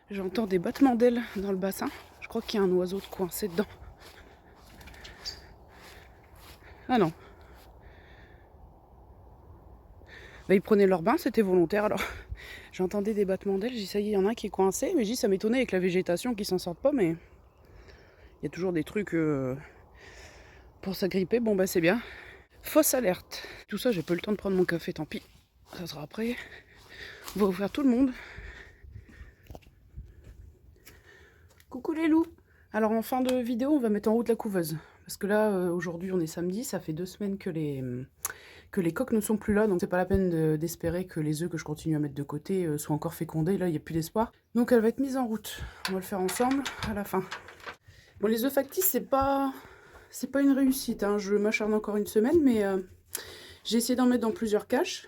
J'entends des battements d'ailes dans le bassin. Je crois qu'il y a un oiseau de coincé dedans. Ah non. Bah, ils prenaient leur bain, c'était volontaire alors. J'entendais des battements d'ailes, j'ai dit ça y est, il y en a un qui est coincé. Mais j'ai dit ça m'étonnait avec la végétation qui s'en sortent pas, mais il y a toujours des trucs pour s'agripper. Bon bah c'est bien. Fausse alerte. Tout ça, j'ai pas eu le temps de prendre mon café, tant pis. Ça sera après. On va ouvrir tout le monde. Coucou les loups. Alors en fin de vidéo, on va mettre en route la couveuse. Parce que là, aujourd'hui, on est samedi, ça fait 2 semaines que les coqs ne sont plus là, donc c'est pas la peine d'espérer que les œufs que je continue à mettre de côté soient encore fécondés. Là, il n'y a plus d'espoir. Donc elle va être mise en route. On va le faire ensemble à la fin. Bon, les œufs factices, c'est pas une réussite, hein. Je m'acharne encore une semaine, mais j'ai essayé d'en mettre dans plusieurs caches.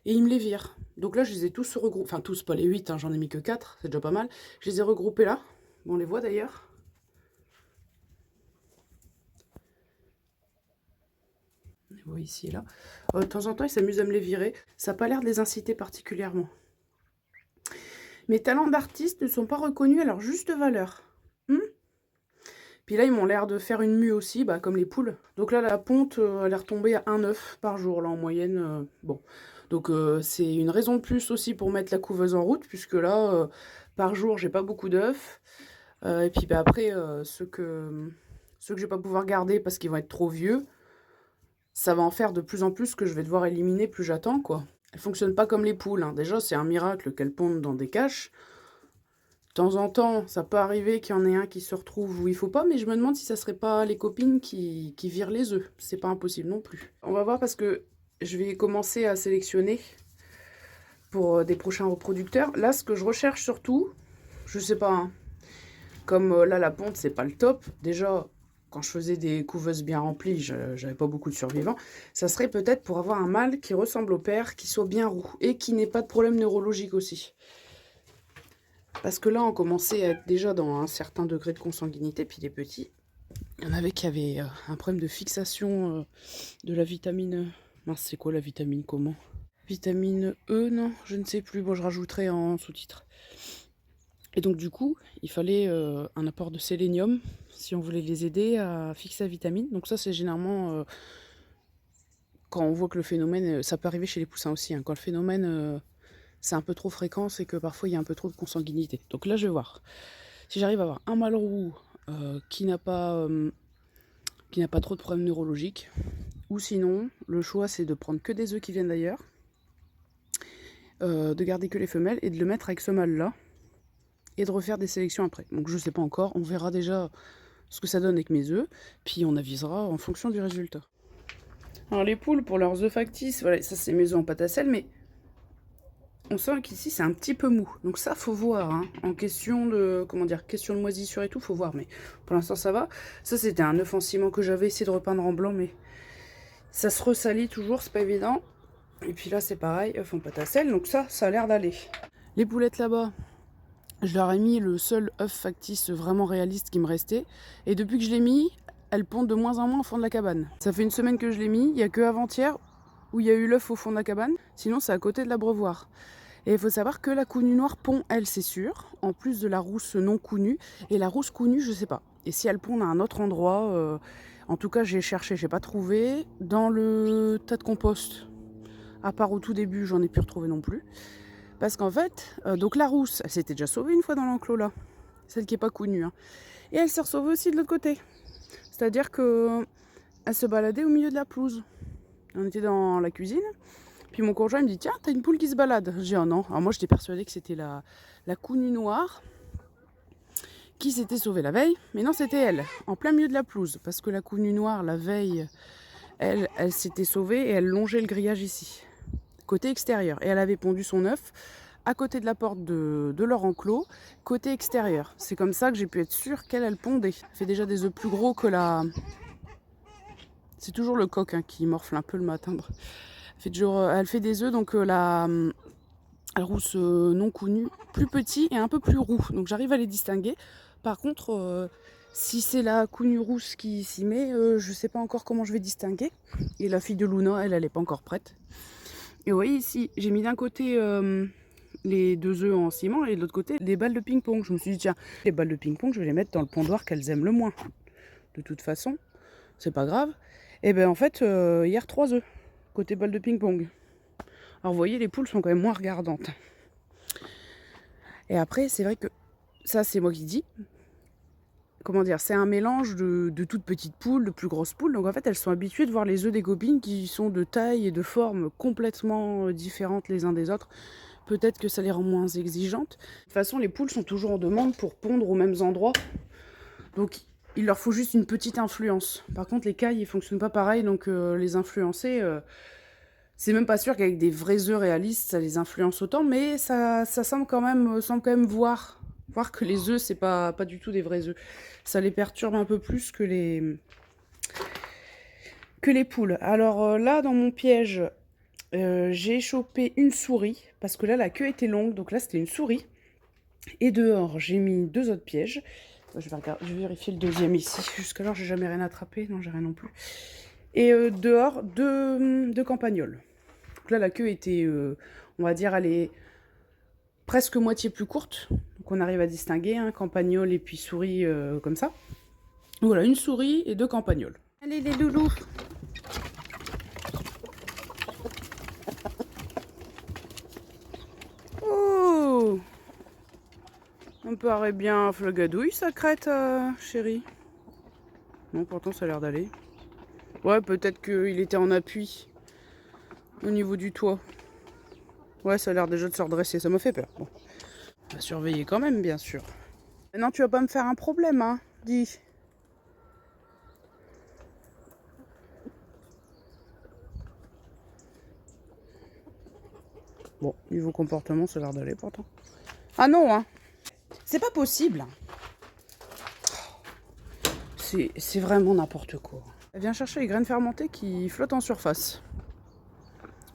Et ils me les virent. Donc là, je les ai tous regroupés. Enfin, tous, pas les 8, hein, j'en ai mis que 4, c'est déjà pas mal. Je les ai regroupés là. Bon, on les voit d'ailleurs. On les voit ici et là. De temps en temps, ils s'amusent à me les virer. Ça n'a pas l'air de les inciter particulièrement. Mes talents d'artiste ne sont pas reconnus à leur juste valeur. Puis là, ils m'ont l'air de faire une mue aussi, bah, comme les poules. Donc là, la ponte, elle est retombée à 1 œuf par jour, là, en moyenne. Bon. Donc c'est une raison de plus aussi pour mettre la couveuse en route, puisque là, par jour, j'ai pas beaucoup d'œufs. Et puis bah, après, ceux que je vais pas pouvoir garder parce qu'ils vont être trop vieux, ça va en faire de plus en plus que je vais devoir éliminer plus j'attends, quoi. Elles fonctionnent pas comme les poules, hein. Déjà, c'est un miracle qu'elles pondent dans des caches. De temps en temps, ça peut arriver qu'il y en ait un qui se retrouve où il faut pas, mais je me demande si ça serait pas les copines qui virent les œufs. C'est pas impossible non plus. On va voir parce que je vais commencer à sélectionner pour des prochains reproducteurs. Là, ce que je recherche surtout, je sais pas, hein, comme là, la ponte, c'est pas le top. Déjà, quand je faisais des couveuses bien remplies, j'avais pas beaucoup de survivants. Ça serait peut-être pour avoir un mâle qui ressemble au père, qui soit bien roux et qui n'ait pas de problème neurologique aussi. Parce que là, on commençait à être déjà dans un certain degré de consanguinité, puis les petits. Il y en avait qui avaient un problème de fixation de la vitamine... Mince, c'est quoi la vitamine comment? Vitamine E, non? Je ne sais plus. Bon, je rajouterai en sous-titre. Et donc du coup, il fallait un apport de sélénium si on voulait les aider à fixer la vitamine. Donc ça, c'est généralement quand on voit que le phénomène, ça peut arriver chez les poussins aussi, hein, quand le phénomène c'est un peu trop fréquent, c'est que parfois il y a un peu trop de consanguinité. Donc là, je vais voir si j'arrive à avoir un mâle roux qui n'a pas trop de problèmes neurologiques. Ou sinon, le choix c'est de prendre que des œufs qui viennent d'ailleurs, de garder que les femelles et de le mettre avec ce mâle là. Et de refaire des sélections après. Donc je sais pas encore, on verra déjà ce que ça donne avec mes œufs, puis on avisera en fonction du résultat. Alors les poules, pour leurs œufs factices, voilà, ça c'est mes œufs en pâte à sel, mais on sent qu'ici c'est un petit peu mou. Donc ça, faut voir, hein. En question de, question de moisissure et tout, faut voir, mais pour l'instant ça va. Ça c'était un œuf en ciment que j'avais essayé de repeindre en blanc, mais ça se ressalit toujours, c'est pas évident. Et puis là c'est pareil, œuf en pâte à sel, donc ça a l'air d'aller. Les poulettes là-bas, je leur ai mis le seul œuf factice vraiment réaliste qui me restait. Et depuis que je l'ai mis, elles pondent de moins en moins au fond de la cabane. Ça fait une semaine que je l'ai mis, il n'y a que avant-hier où il y a eu l'œuf au fond de la cabane. Sinon, c'est à côté de l'abreuvoir. Et il faut savoir que la counue noire pond, elle, c'est sûr, en plus de la rousse non counue. Et la rousse counue, je sais pas. Et si elle pond à un autre endroit, en tout cas, j'ai cherché, j'ai pas trouvé. Dans le tas de compost, à part au tout début, j'en ai pu retrouver non plus. Parce qu'en fait, donc la rousse, elle s'était déjà sauvée une fois dans l'enclos là. Celle qui n'est pas connue. Hein. Et elle s'est resauvée aussi de l'autre côté. C'est-à-dire qu'elle se baladait au milieu de la pelouse. On était dans la cuisine. Puis mon conjoint me dit, tiens, t'as une poule qui se balade. J'ai dit, oh non. Alors moi, j'étais persuadée que c'était la counue noire qui s'était sauvée la veille. Mais non, c'était elle, en plein milieu de la pelouse. Parce que la counue noire, la veille, elle s'était sauvée et elle longeait le grillage ici. Côté extérieur. Et elle avait pondu son œuf à côté de la porte de leur enclos, côté extérieur. C'est comme ça que j'ai pu être sûre qu'elle pondait. Elle fait déjà des œufs plus gros que la... C'est toujours le coq hein, qui morfle un peu le matin. Elle fait des œufs, donc la rousse non connue, plus petit et un peu plus roux. Donc j'arrive à les distinguer. Par contre, si c'est la counue rousse qui s'y met, je sais pas encore comment je vais distinguer. Et la fille de Luna, elle est pas encore prête. Et vous voyez ici, j'ai mis d'un côté les 2 œufs en ciment et de l'autre côté les balles de ping-pong. Je me suis dit tiens, les balles de ping-pong, je vais les mettre dans le pondoir qu'elles aiment le moins. De toute façon, c'est pas grave. Et ben en fait, hier 3 œufs côté balles de ping-pong. Alors vous voyez, les poules sont quand même moins regardantes. Et après, c'est vrai que ça, c'est moi qui dis. Comment dire, c'est un mélange de toutes petites poules, de plus grosses poules. Donc en fait, elles sont habituées de voir les œufs des copines qui sont de taille et de forme complètement différentes les uns des autres. Peut-être que ça les rend moins exigeantes. De toute façon, les poules sont toujours en demande pour pondre aux mêmes endroits. Donc il leur faut juste une petite influence. Par contre, les cailles, ils fonctionnent pas pareil. Donc les influencer, c'est même pas sûr qu'avec des vrais œufs réalistes, ça les influence autant. Mais ça semble quand même voir que les œufs, c'est pas du tout des vrais œufs. Ça les perturbe un peu plus que les poules. Alors là, dans mon piège, j'ai chopé une souris, parce que là, la queue était longue, donc là, c'était une souris. Et dehors, j'ai mis 2 autres pièges. Je vais vérifier le deuxième ici. Jusqu'alors, j'ai jamais rien attrapé. Non, j'ai rien non plus. Et dehors, deux campagnols. Donc là, la queue était, on va dire, elle est presque moitié plus courte. Donc on arrive à distinguer un campagnol et puis souris comme ça. Voilà, une souris et 2 campagnols. Allez les loulous! Oh! On paraît bien flagadouille, sa crête, chérie. Non, pourtant ça a l'air d'aller. Ouais, peut-être qu'il était en appui au niveau du toit. Ouais, ça a l'air déjà de se redresser, ça m'a fait peur. Bon. On va surveiller quand même, bien sûr. Non, tu vas pas me faire un problème, hein, dis. Bon, niveau comportement, ça a l'air d'aller pourtant. Ah non, hein. C'est pas possible. C'est vraiment n'importe quoi. Elle vient chercher les graines fermentées qui flottent en surface.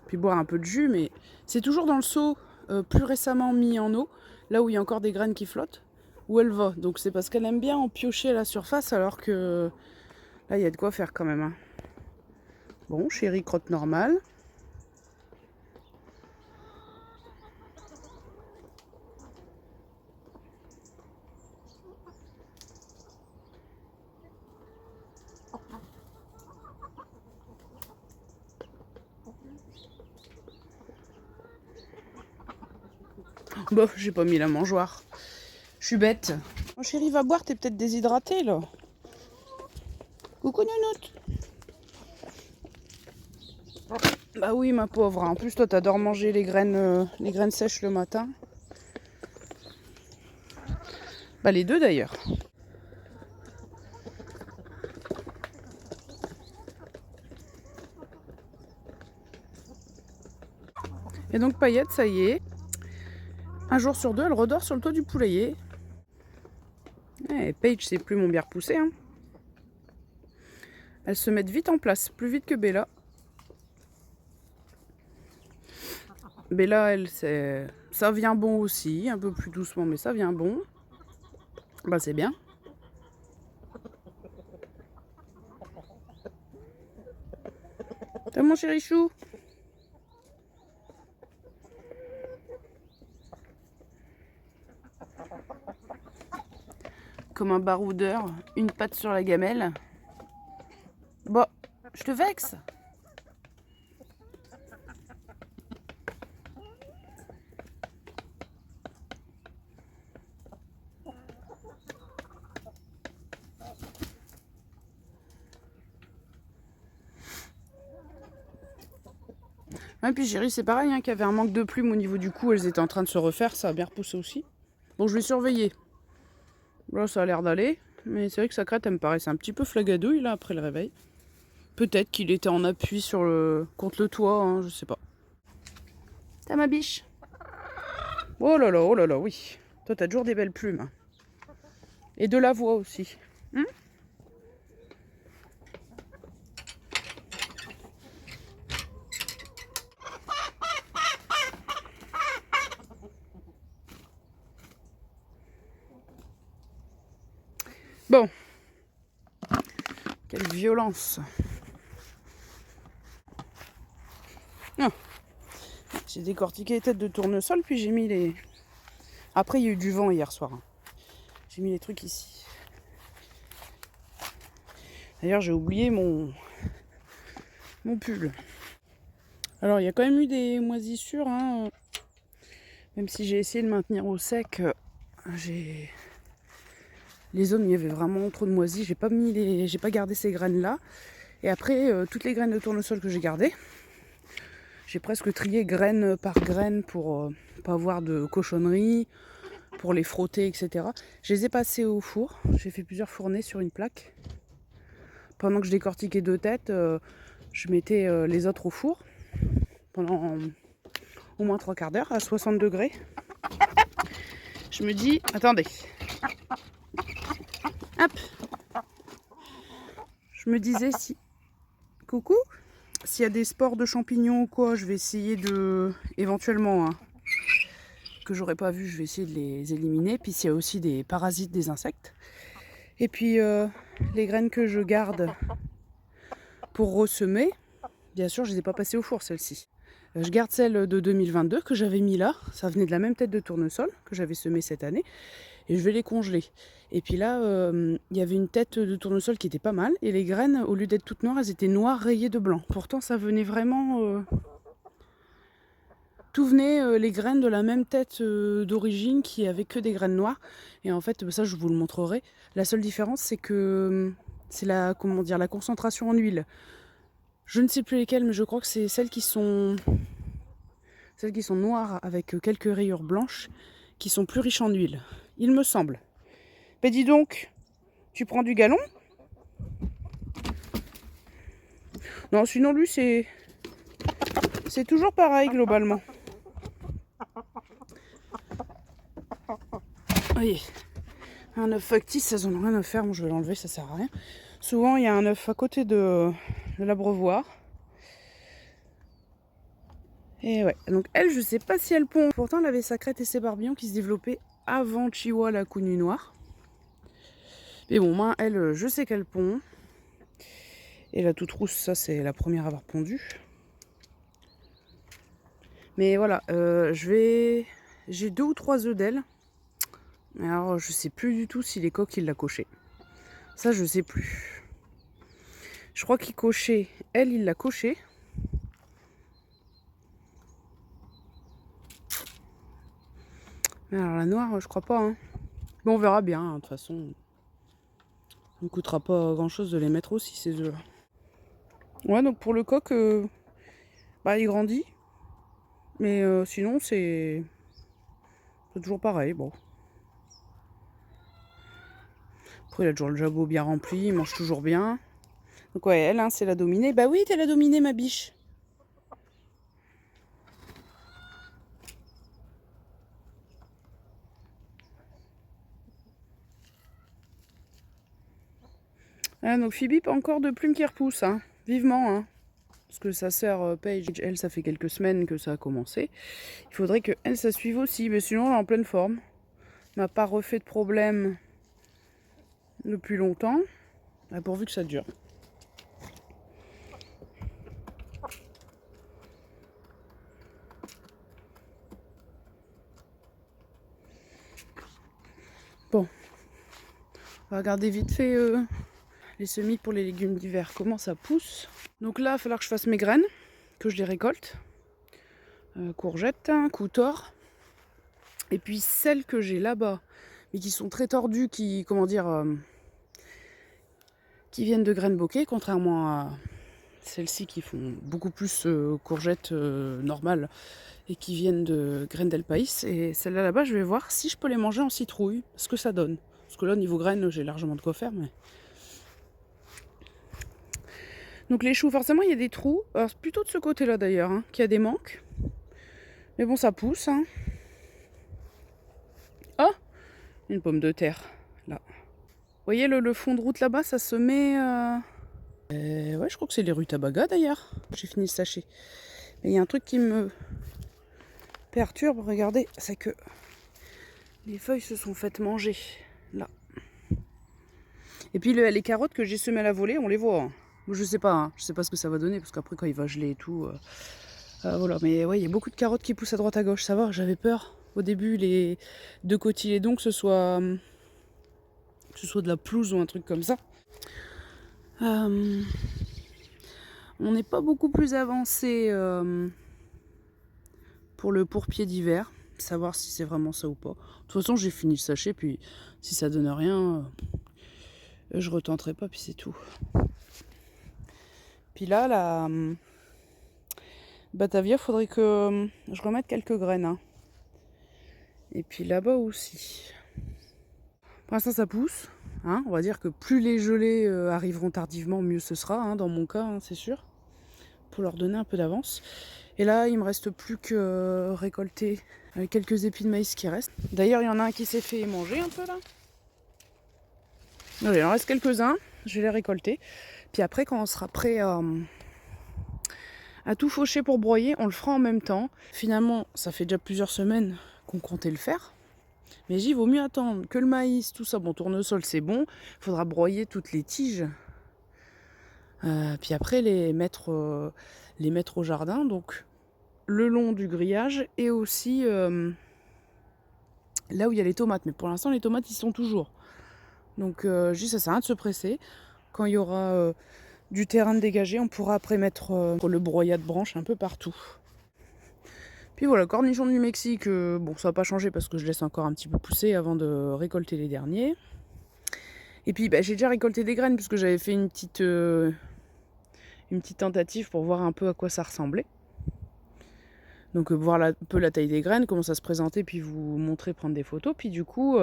Puis boire un peu de jus, mais c'est toujours dans le seau plus récemment mis en eau, là où il y a encore des graines qui flottent, où elle va. Donc c'est parce qu'elle aime bien en piocher à la surface, alors que là, il y a de quoi faire quand même. Hein. Bon, chérie, crotte normale. Bon, j'ai pas mis la mangeoire. Je suis bête. Oh chérie, va boire, t'es peut-être déshydratée là. Coucou nounoute. Bah oui, ma pauvre. En plus, toi, t'adores manger les graines sèches le matin. Bah les deux d'ailleurs. Et donc Paillette, ça y est. Un jour sur 2, elle redort sur le toit du poulailler. Eh, Paige, c'est plus mon bière poussé. Hein. Elles se mettent vite en place, plus vite que Bella. Bella, elle, ça vient bon aussi, un peu plus doucement, mais ça vient bon. Bah c'est bien. T'as mon chéri chou? Comme un baroudeur, une patte sur la gamelle. Bon, je te vexe. Et puis chérie, c'est pareil, hein, qu'il y avait un manque de plumes au niveau du cou, elles étaient en train de se refaire, ça a bien repoussé aussi. Bon, je vais surveiller. Là, ça a l'air d'aller, mais c'est vrai que sa crête, elle me paraissait un petit peu flagadouille, là, après le réveil. Peut-être qu'il était en appui contre le toit, hein, je sais pas. T'as ma biche? Oh là là, oui. Toi, t'as toujours des belles plumes. Hein. Et de la voix aussi. Hein? Bon. Quelle violence. Oh. J'ai décortiqué les têtes de tournesol, puis j'ai mis les... Après, il y a eu du vent hier soir. J'ai mis les trucs ici. D'ailleurs, j'ai oublié mon pull. Alors, il y a quand même eu des moisissures. Hein. Même si j'ai essayé de maintenir au sec, les zones où il y avait vraiment trop de moisis. J'ai pas gardé ces graines-là. Et après, toutes les graines de tournesol que j'ai gardées, j'ai presque trié graine par graine pour pas avoir de cochonneries, pour les frotter, etc. Je les ai passées au four. J'ai fait plusieurs fournées sur une plaque. Pendant que je décortiquais 2 têtes, je mettais les autres au four pendant au moins 3/4 d'heure à 60 degrés. Je me dis, attendez. Hop. Je me disais si... Coucou. S'il y a des spores de champignons ou quoi, je vais essayer de... Éventuellement, hein, que j'aurais pas vu, je vais essayer de les éliminer. Puis s'il y a aussi des parasites des insectes. Et puis les graines que je garde pour ressemer, bien sûr, je les ai pas passées au four, celles-ci. Je garde celle de 2022 que j'avais mis là. Ça venait de la même tête de tournesol que j'avais semée cette année. Et je vais les congeler. Et puis là, il y avait une tête de tournesol qui était pas mal. Et les graines, au lieu d'être toutes noires, elles étaient noires rayées de blanc. Pourtant, ça venait vraiment... Tout venait, les graines de la même tête d'origine qui avait que des graines noires. Et en fait, ça, je vous le montrerai. La seule différence, c'est que c'est la concentration en huile. Je ne sais plus lesquelles, mais je crois que c'est celles qui sont noires avec quelques rayures blanches qui sont plus riches en huile. Il me semble. Ben dis donc, tu prends du galon? Non, sinon lui c'est toujours pareil globalement. Voyez, un œuf factice, ça n'en a rien à faire. Bon, je vais l'enlever, ça sert à rien. Souvent, il y a un œuf à côté de l'abreuvoir. Et ouais, donc elle, je sais pas si elle pond. Pourtant, elle avait sa crête et ses barbillons qui se développaient avant Chihuahua, la counue noire. Mais bon, moi, elle, je sais qu'elle pond. Et la toute rousse, ça, c'est la première à avoir pondu. Mais voilà, j'ai 2 ou 3 œufs d'elle. Alors, je sais plus du tout si les coques, il l'a coché. Ça, je sais plus. Je crois qu'il cochait. Elle, il l'a coché. Alors, la noire, je crois pas. Hein. Bon, on verra bien. Hein, de toute façon, ça ne coûtera pas grand-chose de les mettre aussi, ces œufs-là. Ouais, donc pour le coq, il grandit. Mais sinon, c'est toujours pareil. Bon. Après, il a toujours le jabot bien rempli. Il mange toujours bien. Donc ouais, elle, hein, c'est la dominée. Bah oui, t'es la dominée, ma biche. Ah, donc Phoebe, pas encore de plumes qui repoussent. Hein. Vivement. Hein. Parce que sa sœur Paige, elle, ça fait quelques semaines que ça a commencé. Il faudrait que elle, ça suive aussi. Mais sinon, elle est en pleine forme. N'a pas refait de problème depuis longtemps. Pourvu que ça dure. Bon. On va regarder vite fait les semis pour les légumes d'hiver. Comment ça pousse. Donc là, il va falloir que je fasse mes graines. Que je les récolte. Courgettes, coutor. Et puis celles que j'ai là-bas, mais qui sont très tordues, qui viennent de graines bokeh, contrairement à celles-ci qui font beaucoup plus courgettes normales et qui viennent de graines d'El País. Et celles-là là-bas, je vais voir si je peux les manger en citrouille, ce que ça donne. Parce que là, niveau graines, j'ai largement de quoi faire. Mais... Donc les choux, forcément, il y a des trous. Alors, c'est plutôt de ce côté-là d'ailleurs, hein, qu'il y a des manques. Mais bon, ça pousse. Hein. Oh, une pomme de terre, là. Vous voyez le fond de route là-bas, ça se met... ouais, je crois que c'est les rutabagas d'ailleurs. J'ai fini le sachet. Mais il y a un truc qui me perturbe, regardez, c'est que les feuilles se sont faites manger, là. Et puis les carottes que j'ai semées à la volée, on les voit. Hein. Je sais pas ce que ça va donner, parce qu'après quand il va geler et tout, Voilà, mais ouais, il y a beaucoup de carottes qui poussent à droite à gauche, ça va, j'avais peur. Au début, les deux cotylédons, que ce soit de la pelouse ou un truc comme ça. On n'est pas beaucoup plus avancé pour le pourpier d'hiver, savoir si c'est vraiment ça ou pas. De toute façon, j'ai fini le sachet, puis si ça donne rien, je retenterai pas, puis c'est tout. Puis là, la Batavia, faudrait que je remette quelques graines. Hein. Et puis là-bas aussi. Pour l'instant, ça pousse. Hein. On va dire que plus les gelées arriveront tardivement, mieux ce sera, hein, dans mon cas, hein, c'est sûr. Pour leur donner un peu d'avance. Et là, il me reste plus que récolter quelques épis de maïs qui restent. D'ailleurs, il y en a un qui s'est fait manger un peu là. Il en reste quelques-uns. Je vais les récolter. Puis après, quand on sera prêt à tout faucher pour broyer, on le fera en même temps. Finalement, ça fait déjà plusieurs semaines qu'on comptait le faire. Mais j'y vaut mieux attendre que le maïs, tout ça. Bon, tournesol, c'est bon. Il faudra broyer toutes les tiges. Puis après, les mettre au jardin. Donc, le long du grillage et aussi là où il y a les tomates. Mais pour l'instant, les tomates, ils sont toujours. Donc, juste, ça sert à rien de se presser. Quand il y aura du terrain dégagé, on pourra après mettre le broyat de branches un peu partout. Puis voilà, cornichons du Mexique, bon ça va pas changer parce que je laisse encore un petit peu pousser avant de récolter les derniers. Et puis bah, j'ai déjà récolté des graines puisque j'avais fait une petite tentative pour voir un peu à quoi ça ressemblait. Donc voir un peu la taille des graines, comment ça se présentait, puis vous montrer, prendre des photos. Puis du coup,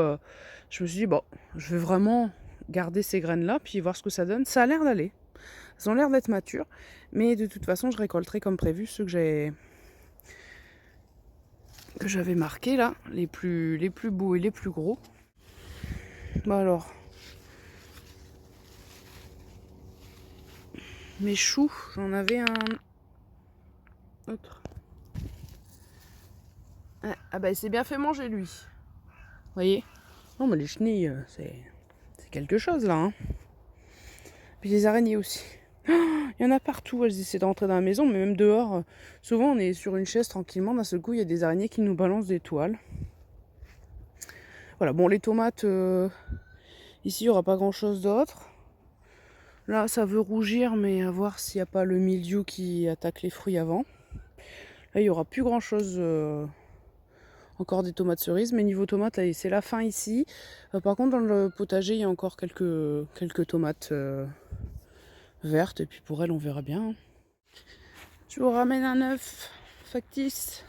je me suis dit, bon, je vais vraiment garder ces graines-là, puis voir ce que ça donne. Ça a l'air d'aller. Elles ont l'air d'être matures, mais de toute façon, je récolterai comme prévu ceux que j'avais marqués là, les plus beaux et les plus gros. Bon alors, mes choux, j'en avais un autre. Ah bah il s'est bien fait manger lui. Vous voyez? Non mais les chenilles, c'est quelque chose là. Hein. Puis les araignées aussi. Il y en a partout, elles essaient de rentrer dans la maison, mais même dehors. Souvent on est sur une chaise tranquillement, d'un seul coup il y a des araignées qui nous balancent des toiles. Voilà, bon les tomates, ici il n'y aura pas grand chose d'autre. Là ça veut rougir, mais à voir s'il n'y a pas le mildiou qui attaque les fruits avant. Là il n'y aura plus grand chose, encore des tomates cerises, mais niveau tomates c'est la fin ici. Par contre dans le potager il y a encore quelques tomates vertes, et puis pour elles on verra bien. Je vous ramène un œuf factice.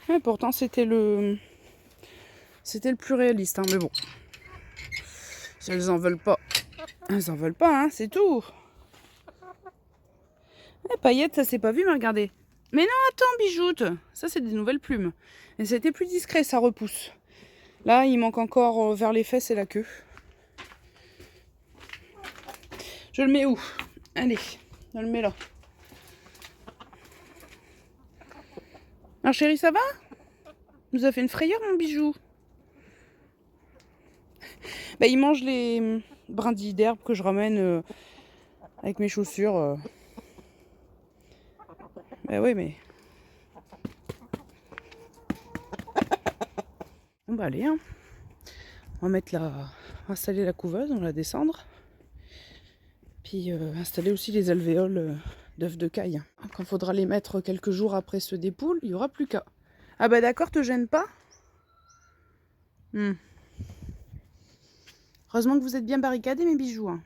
Ouais, pourtant c'était le plus réaliste, hein, mais bon. Si elles en veulent pas, elles en veulent pas, hein, c'est tout. Paillettes, ça s'est pas vu, mais regardez. Mais non, attends, bijoute. Ça, c'est des nouvelles plumes. Et c'était plus discret, ça repousse. Là, il manque encore vers les fesses et la queue. Je le mets où? Allez, je le mets là. Alors chérie, ça va? Nous a fait une frayeur, mon bijou. Bah, il mange les brindilles d'herbe que je ramène avec mes chaussures. Bah oui, mais... Bon bah allez, hein. On va installer la couveuse, on va la descendre. Puis installer aussi les alvéoles d'œufs de caille. Quand il faudra les mettre quelques jours après ceux des poules, il n'y aura plus qu'à. Ah bah d'accord, te gêne pas. Heureusement que vous êtes bien barricadés, mes bijoux. Hein.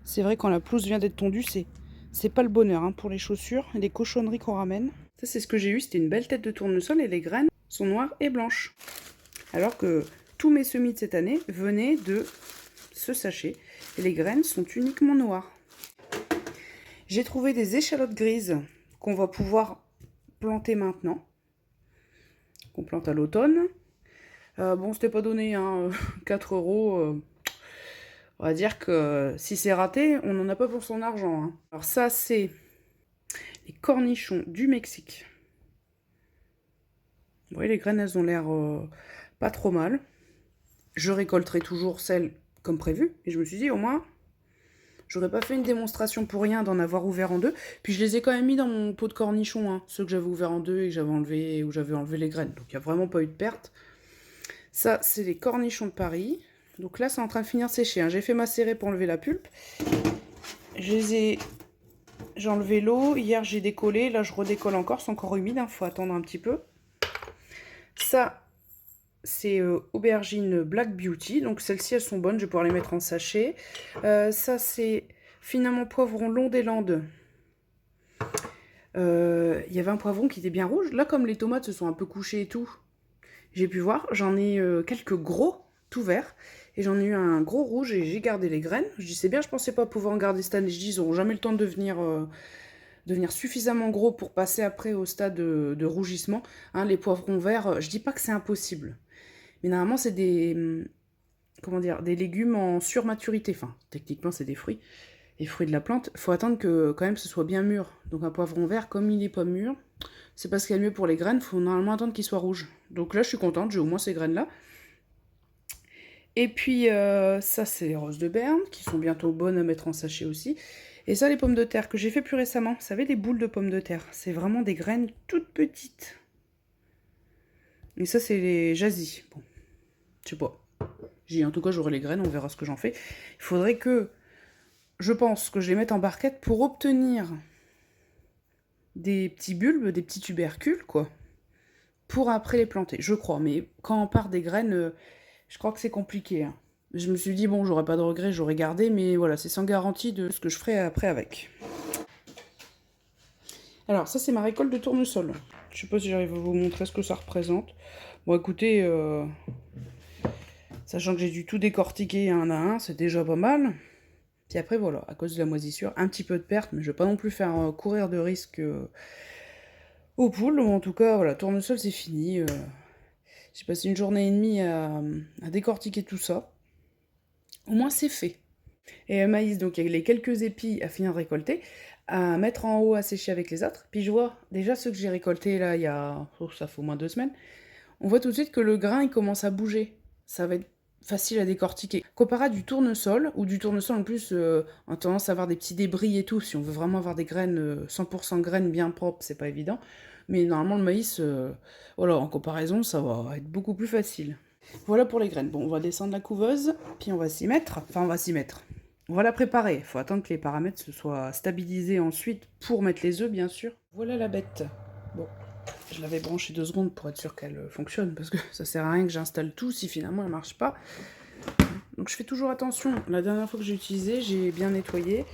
C'est vrai, quand la pelouse vient d'être tondue, c'est pas le bonheur hein, pour les chaussures et les cochonneries qu'on ramène. Ça, c'est ce que j'ai eu, c'était une belle tête de tournesol et les graines sont noires et blanches. Alors que tous mes semis de cette année venaient de ce sachet et les graines sont uniquement noires. J'ai trouvé des échalotes grises qu'on va pouvoir planter maintenant, qu'on plante à l'automne. Bon, c'était pas donné, hein, 4 €. On va dire que si c'est raté, on n'en a pas pour son argent. Hein. Alors ça, c'est les cornichons du Mexique. Vous voyez, les graines, elles ont l'air pas trop mal. Je récolterai toujours celles comme prévu. Et je me suis dit, au moins, j'aurais pas fait une démonstration pour rien d'en avoir ouvert en 2. Puis je les ai quand même mis dans mon pot de cornichons, hein, ceux que j'avais ouverts en 2 et que j'avais enlevé, où j'avais enlevé les graines. Donc il n'y a vraiment pas eu de perte. Ça, c'est les cornichons de Paris. Donc là, c'est en train de finir de sécher, hein. J'ai fait macérer pour enlever la pulpe. J'ai enlevé l'eau. Hier, j'ai décollé. Là, je redécolle encore. C'est encore humide, hein. Faut attendre un petit peu. Ça, c'est aubergine Black Beauty. Donc celles-ci, elles sont bonnes. Je vais pouvoir les mettre en sachet. Ça, c'est finalement poivron long des Landes. Il y avait un poivron qui était bien rouge. Là, comme les tomates se sont un peu couchées et tout, j'ai pu voir. J'en ai quelques gros tout verts. Et j'en ai eu un gros rouge et j'ai gardé les graines. Je dis c'est bien, je pensais pas pouvoir en garder cette année. Je dis ils n'auront jamais le temps de devenir suffisamment gros pour passer après au stade de rougissement. Hein, les poivrons verts, je dis pas que c'est impossible. Mais normalement c'est des, comment dire, des légumes en surmaturité. Enfin, techniquement c'est des fruits. Les fruits de la plante, il faut attendre que quand même ce soit bien mûr. Donc un poivron vert, comme il n'est pas mûr, c'est pas ce qu'il y a de mieux pour les graines, il faut normalement attendre qu'il soit rouge. Donc là je suis contente, j'ai au moins ces graines-là. Et puis ça c'est les roses de Berne, qui sont bientôt bonnes à mettre en sachet aussi. Et ça les pommes de terre que j'ai fait plus récemment. Vous savez, des boules de pommes de terre. C'est vraiment des graines toutes petites. Et ça c'est les jazzy. Bon, je sais pas. En tout cas j'aurai les graines, on verra ce que j'en fais. Il faudrait que, je pense, que je les mette en barquette pour obtenir des petits bulbes, des petits tubercules, quoi. Pour après les planter, je crois. Mais quand on part des graines, je crois que c'est compliqué, hein. Je me suis dit, bon, j'aurais pas de regrets, j'aurais gardé, mais voilà, c'est sans garantie de ce que je ferai après avec. Alors, ça, c'est ma récolte de tournesol. Je sais pas si j'arrive à vous montrer ce que ça représente. Bon, écoutez, sachant que j'ai dû tout décortiquer un à un, c'est déjà pas mal. Puis après, voilà, à cause de la moisissure, un petit peu de perte, mais je vais pas non plus faire courir de risque aux poules. En tout cas, voilà, tournesol, c'est fini. J'ai passé une journée et demie à décortiquer tout ça. Au moins, c'est fait. Et maïs, donc il y a les quelques épis à finir de récolter, à mettre en haut à sécher avec les autres. Puis je vois déjà ceux que j'ai récoltés là, il y a, ça fait au moins 2 semaines. On voit tout de suite que le grain il commence à bouger. Ça va être facile à décortiquer. Comparé à du tournesol, ou du tournesol en plus a tendance à avoir des petits débris et tout. Si on veut vraiment avoir des graines, 100% graines bien propres, c'est pas évident. Mais normalement le maïs, voilà, en comparaison, ça va être beaucoup plus facile. Voilà pour les graines. Bon, on va descendre la couveuse, puis on va s'y mettre. Enfin, on va s'y mettre. On va la préparer. Il faut attendre que les paramètres se soient stabilisés ensuite pour mettre les œufs, bien sûr. Voilà la bête. Bon, je l'avais branchée 2 secondes pour être sûr qu'elle fonctionne, parce que ça sert à rien que j'installe tout si finalement elle marche pas. Donc je fais toujours attention. La dernière fois que j'ai utilisé, j'ai bien nettoyé.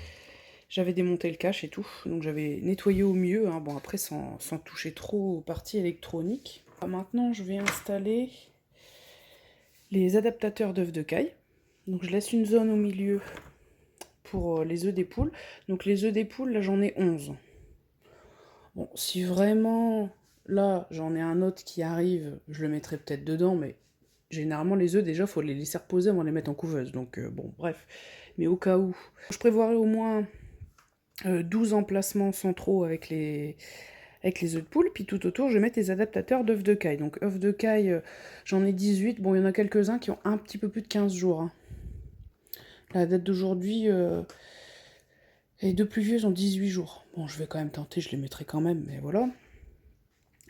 J'avais démonté le cache et tout. Donc j'avais nettoyé au mieux. Hein. Bon, après, sans toucher trop aux parties électroniques. Maintenant, je vais installer les adaptateurs d'œufs de caille. Donc je laisse une zone au milieu pour les œufs des poules. Donc les œufs des poules, là j'en ai 11. Bon, si vraiment, là j'en ai un autre qui arrive, je le mettrai peut-être dedans, mais généralement les œufs déjà, il faut les laisser reposer avant de les mettre en couveuse. Donc bon, bref. Mais au cas où, je prévoirai au moins 12 emplacements centraux avec les œufs de poule, puis tout autour, je vais mettre les adaptateurs d'œufs de caille. Donc œufs de caille, j'en ai 18. Bon, il y en a quelques-uns qui ont un petit peu plus de 15 jours. Hein. La date d'aujourd'hui, les 2 plus vieux ont 18 jours. Bon, je vais quand même tenter, je les mettrai quand même, mais voilà.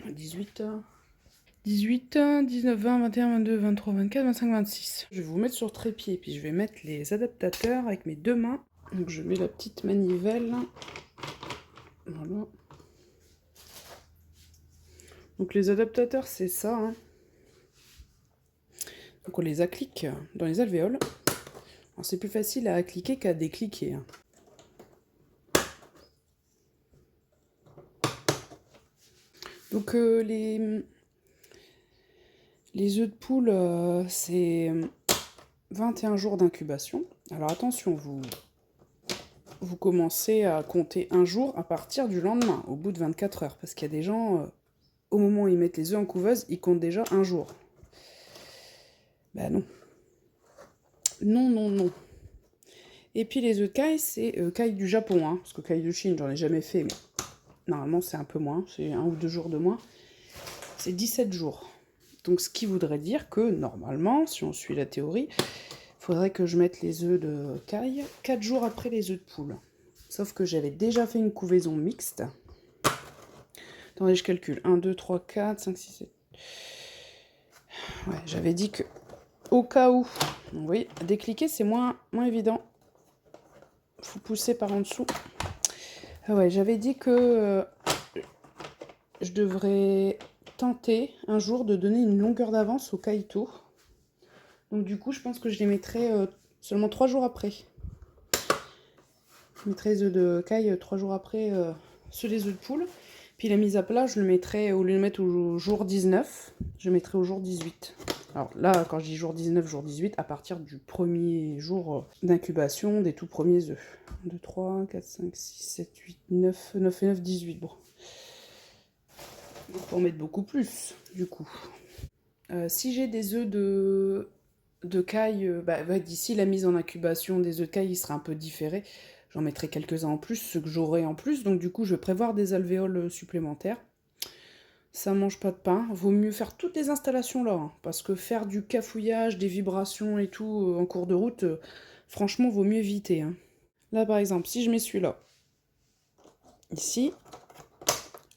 18, 19, 20, 21, 22, 23, 24, 25, 26. Je vais vous mettre sur trépied, puis je vais mettre les adaptateurs avec mes 2 mains. Donc je mets la petite manivelle. Voilà. Donc les adaptateurs, c'est ça. Hein. Donc on les acclique dans les alvéoles. C'est plus facile à cliquer qu'à décliquer. Hein. Donc les œufs de poule, c'est 21 jours d'incubation. Alors attention, vous commencez à compter un jour à partir du lendemain, au bout de 24 heures. Parce qu'il y a des gens, au moment où ils mettent les œufs en couveuse, ils comptent déjà un jour. Ben non. Non, non, non. Et puis les œufs de caille, c'est caille du Japon, hein, parce que caille de Chine, j'en ai jamais fait, mais normalement c'est un peu moins, c'est 1 ou 2 jours de moins. C'est 17 jours. Donc ce qui voudrait dire que, normalement, si on suit la théorie, Faudrait que je mette les œufs de caille 4 jours après les œufs de poule. Sauf que j'avais déjà fait une couvaison mixte. Attendez, je calcule. 1, 2, 3, 4, 5, 6, 7. Ouais, j'avais dit que au cas où. Vous voyez, décliquer, c'est moins évident. Faut pousser par en dessous. Ah ouais, j'avais dit que je devrais tenter un jour de donner une longueur d'avance au kaito. Donc du coup, je pense que je les mettrai seulement 3 jours après. Je mettrai les œufs de caille 3 jours après ceux des œufs de poule. Puis la mise à plat, je le mettrai, au lieu de le mettre au jour 19, je le mettrai au jour 18. Alors là, quand je dis jour 19, jour 18, à partir du premier jour d'incubation des tout premiers œufs. 2, 3, 4, 5, 6, 7, 8, 9, 9 et 9, 18. Bon. On peut en mettre beaucoup plus, du coup. Si j'ai des œufs de caille, d'ici la mise en incubation des œufs de caille, il sera un peu différé. J'en mettrai quelques-uns en plus, ceux que j'aurai en plus. Donc du coup, je vais prévoir des alvéoles supplémentaires. Ça mange pas de pain. Vaut mieux faire toutes les installations là. Hein, parce que faire du cafouillage, des vibrations et tout en cours de route, franchement, vaut mieux éviter. Hein. Là, par exemple, si je mets celui-là, ici,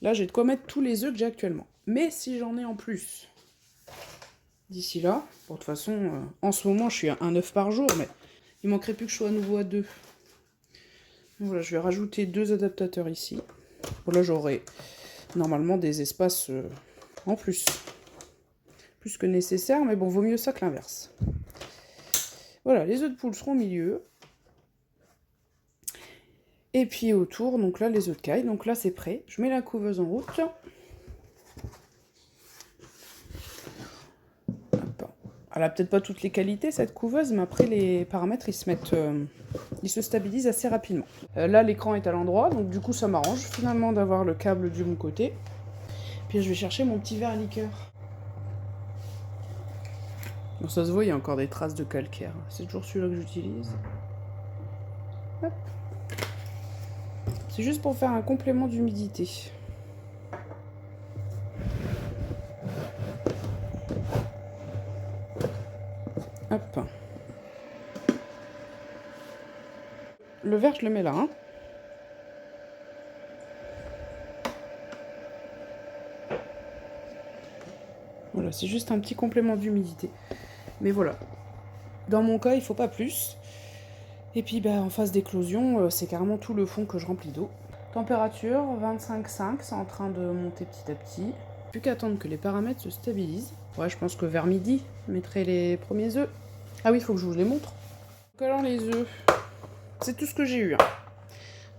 là, j'ai de quoi mettre tous les œufs que j'ai actuellement. Mais si j'en ai en plus, d'ici là, bon, de toute façon, en ce moment, je suis à un œuf par jour, mais il manquerait plus que je sois à nouveau à 2. Voilà, je vais rajouter 2 adaptateurs ici. Bon, là, j'aurai normalement des espaces en plus. Plus que nécessaire, mais bon, vaut mieux ça que l'inverse. Voilà, les œufs de poule seront au milieu. Et puis autour, donc là, les œufs de caille. Donc là, c'est prêt. Je mets la couveuse en route. Elle a peut-être pas toutes les qualités, cette couveuse, mais après, les paramètres, ils se mettent... ils se stabilisent assez rapidement. Là, l'écran est à l'endroit, donc du coup, ça m'arrange finalement d'avoir le câble du bon côté. Puis je vais chercher mon petit verre à liqueur. Bon, ça se voit, il y a encore des traces de calcaire. C'est toujours celui-là que j'utilise. Hop. C'est juste pour faire un complément d'humidité. Hop. Le verre, je le mets là. Hein. Voilà, c'est juste un petit complément d'humidité. Mais voilà. Dans mon cas, il faut pas plus. Et puis, en phase d'éclosion, c'est carrément tout le fond que je remplis d'eau. Température 25,5, c'est en train de monter petit à petit. Plus qu'à attendre que les paramètres se stabilisent. Ouais, je pense que vers midi, je mettrai les premiers œufs. Ah oui, il faut que je vous les montre. Donc alors les œufs, c'est tout ce que j'ai eu. Hein.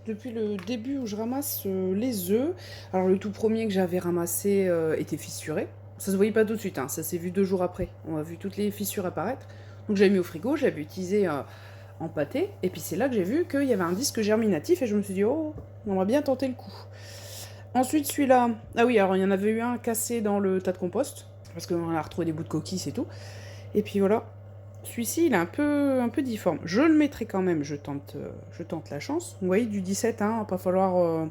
Depuis le début où je ramasse les œufs, alors le tout premier que j'avais ramassé était fissuré. Ça se voyait pas tout de suite, hein. Ça s'est vu 2 jours après. On a vu toutes les fissures apparaître. Donc j'avais mis au frigo, j'avais utilisé en pâté. Et puis c'est là que j'ai vu qu'il y avait un disque germinatif et je me suis dit, oh, on va bien tenter le coup. Ensuite celui-là, ah oui, alors il y en avait eu un cassé dans le tas de compost, parce qu'on a retrouvé des bouts de coquilles, c'est tout. Et puis voilà, celui-ci il est un peu difforme. Je le mettrai quand même, je tente la chance. Vous voyez, du 17, hein, va pas falloir...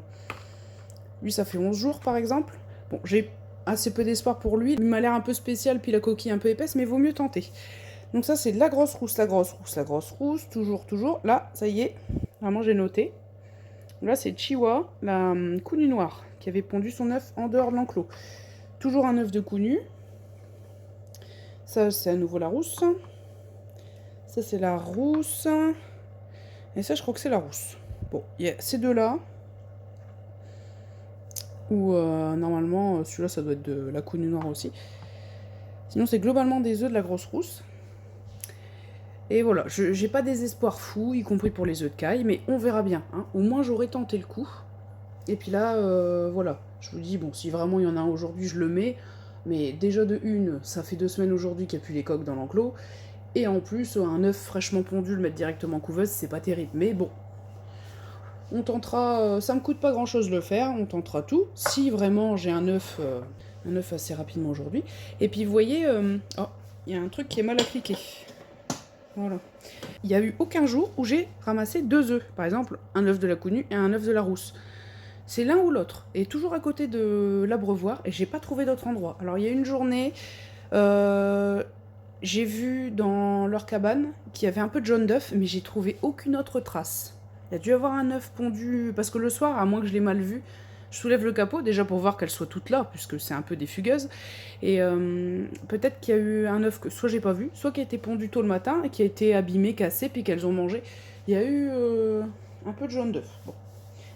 Lui ça fait 11 jours par exemple. Bon, j'ai assez peu d'espoir pour lui. Il m'a l'air un peu spécial, puis la coquille un peu épaisse, mais vaut mieux tenter. Donc ça, c'est de la grosse rousse, la grosse rousse, la grosse rousse, toujours. Là, ça y est, vraiment, j'ai noté. Là, c'est Chihuahua, la Counue noire, qui avait pondu son œuf en dehors de l'enclos. Toujours un œuf de Counue. Ça, c'est à nouveau la rousse. Ça, c'est la rousse. Et ça, je crois que c'est la rousse. Bon, il y a ces deux-là. Ou normalement, celui-là, ça doit être de la Counue noire aussi. Sinon, c'est globalement des œufs de la grosse rousse. Et voilà, j'ai pas des espoirs fous, y compris pour les œufs de caille, mais on verra bien. Hein. Au moins, j'aurais tenté le coup. Et puis là, voilà. Je vous dis, bon, si vraiment il y en a un aujourd'hui, je le mets. Mais déjà de une, ça fait 2 semaines aujourd'hui qu'il n'y a plus les coques dans l'enclos. Et en plus, un œuf fraîchement pondu, le mettre directement en couveuse, c'est pas terrible. Mais bon, on tentera, ça me coûte pas grand chose de le faire, on tentera tout. Si vraiment j'ai un œuf assez rapidement aujourd'hui. Et puis vous voyez, oh, il y a un truc qui est mal appliqué. Voilà. Il n'y a eu aucun jour où j'ai ramassé 2 œufs. Par exemple, un œuf de la Counue et un œuf de la rousse. C'est l'un ou l'autre. Et toujours à côté de l'abreuvoir. Et j'ai pas trouvé d'autre endroit. Alors il y a une journée, J'ai vu dans leur cabane qu'il y avait un peu de jaune d'œuf, mais j'ai trouvé aucune autre trace. Il y a dû y avoir un œuf pondu, parce que le soir, à moins que je l'ai mal vu, je soulève le capot, déjà pour voir qu'elles soient toutes là, puisque c'est un peu des fugueuses. Et peut-être qu'il y a eu un œuf que soit j'ai pas vu, soit qui a été pondu tôt le matin, et qui a été abîmé, cassé, puis qu'elles ont mangé. Il y a eu un peu de jaune d'œuf. Bon.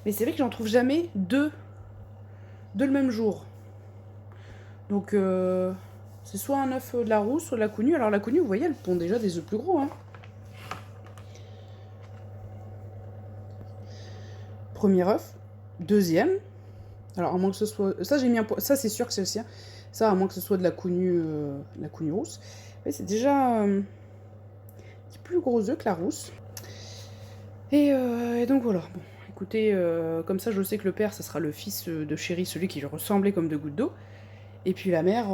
Mais c'est vrai que j'en trouve jamais deux le même jour. Donc c'est soit un œuf de la rousse, soit de la cognue. Alors la cognue, vous voyez, elle pond déjà des œufs plus gros. Hein. Premier œuf. Deuxième. Alors à moins que ce soit... Ça, j'ai mis un... Ça, c'est sûr que c'est le sien. Ça, à moins que ce soit de la cognue rousse. Ouais, c'est déjà un petit plus gros œuf que la rousse. Et donc voilà. Bon, écoutez, comme ça, je sais que le père, ça sera le fils de Chéri, celui qui lui ressemblait comme deux gouttes d'eau. Et puis la mère,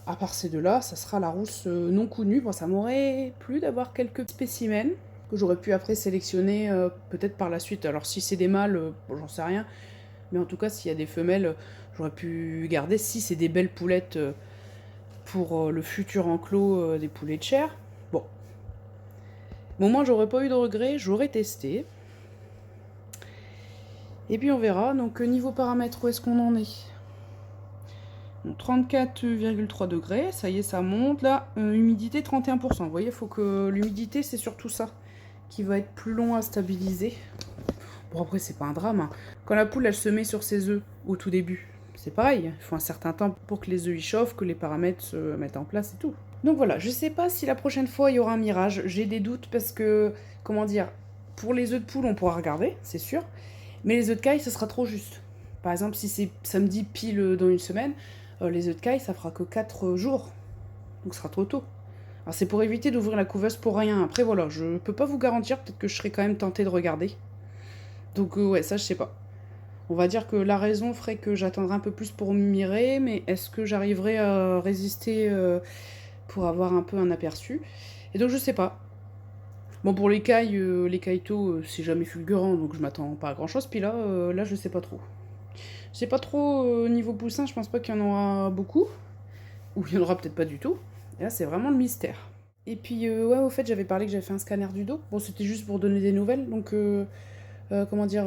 à part ces deux-là, ça sera la rousse non connue. Bon, ça m'aurait plu d'avoir quelques spécimens que j'aurais pu après sélectionner peut-être par la suite. Alors si c'est des mâles, bon, j'en sais rien. Mais en tout cas, s'il y a des femelles, j'aurais pu garder. Si c'est des belles poulettes pour le futur enclos des poulets de chair. Bon. Bon, moi, j'aurais pas eu de regrets, j'aurais testé. Et puis on verra. Donc niveau paramètres, où est-ce qu'on en est? 34,3 degrés, ça y est, ça monte. Là, humidité 31%. Vous voyez, il faut que l'humidité, c'est surtout ça qui va être plus long à stabiliser. Bon, après, c'est pas un drame. Hein. Quand la poule, elle se met sur ses œufs au tout début, c'est pareil. Il faut un certain temps pour que les œufs y chauffent, que les paramètres se mettent en place et tout. Donc voilà, je sais pas si la prochaine fois, il y aura un mirage. J'ai des doutes parce que, comment dire, pour les œufs de poule, on pourra regarder, c'est sûr. Mais les œufs de caille, ça sera trop juste. Par exemple, si c'est samedi pile dans une semaine, les œufs de caille, ça fera que 4 jours. Donc ce sera trop tôt. Alors c'est pour éviter d'ouvrir la couveuse pour rien. Après voilà, je peux pas vous garantir, peut-être que je serais quand même tentée de regarder. Donc ouais, ça je sais pas. On va dire que la raison ferait que j'attendrai un peu plus pour mirer, mais est-ce que j'arriverai à résister pour avoir un peu un aperçu? Et donc je sais pas. Bon pour les cailles, les cailletos, c'est jamais fulgurant, donc je m'attends pas à grand chose. Puis là je sais pas trop. Je sais pas trop niveau poussin, je pense pas qu'il y en aura beaucoup. Ou il y en aura peut-être pas du tout. Et là, c'est vraiment le mystère. Et puis, ouais, au fait, j'avais parlé que j'avais fait un scanner du dos. Bon, c'était juste pour donner des nouvelles. Donc, comment dire,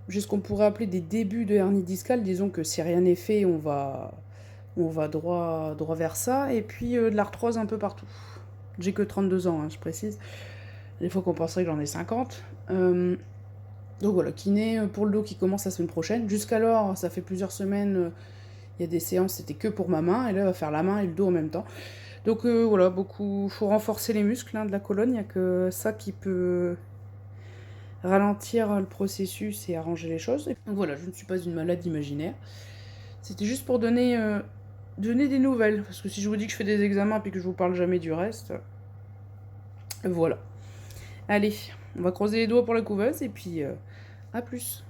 j'ai ce qu'on pourrait appeler des débuts de hernie discale. Disons que si rien n'est fait, on va droit vers ça. Et puis, de l'arthrose un peu partout. J'ai que 32 ans, hein, je précise. Des fois qu'on penserait que j'en ai 50. Donc voilà, kiné pour le dos qui commence la semaine prochaine. Jusqu'alors, ça fait plusieurs semaines, il y a des séances, c'était que pour ma main. Et là, elle va faire la main et le dos en même temps. Donc voilà, beaucoup. Faut renforcer les muscles de la colonne. Il n'y a que ça qui peut ralentir le processus et arranger les choses. Donc voilà, je ne suis pas une malade imaginaire. C'était juste pour donner des nouvelles. Parce que si je vous dis que je fais des examens et que je vous parle jamais du reste, voilà. Allez, on va croiser les doigts pour la couveuse et puis à plus.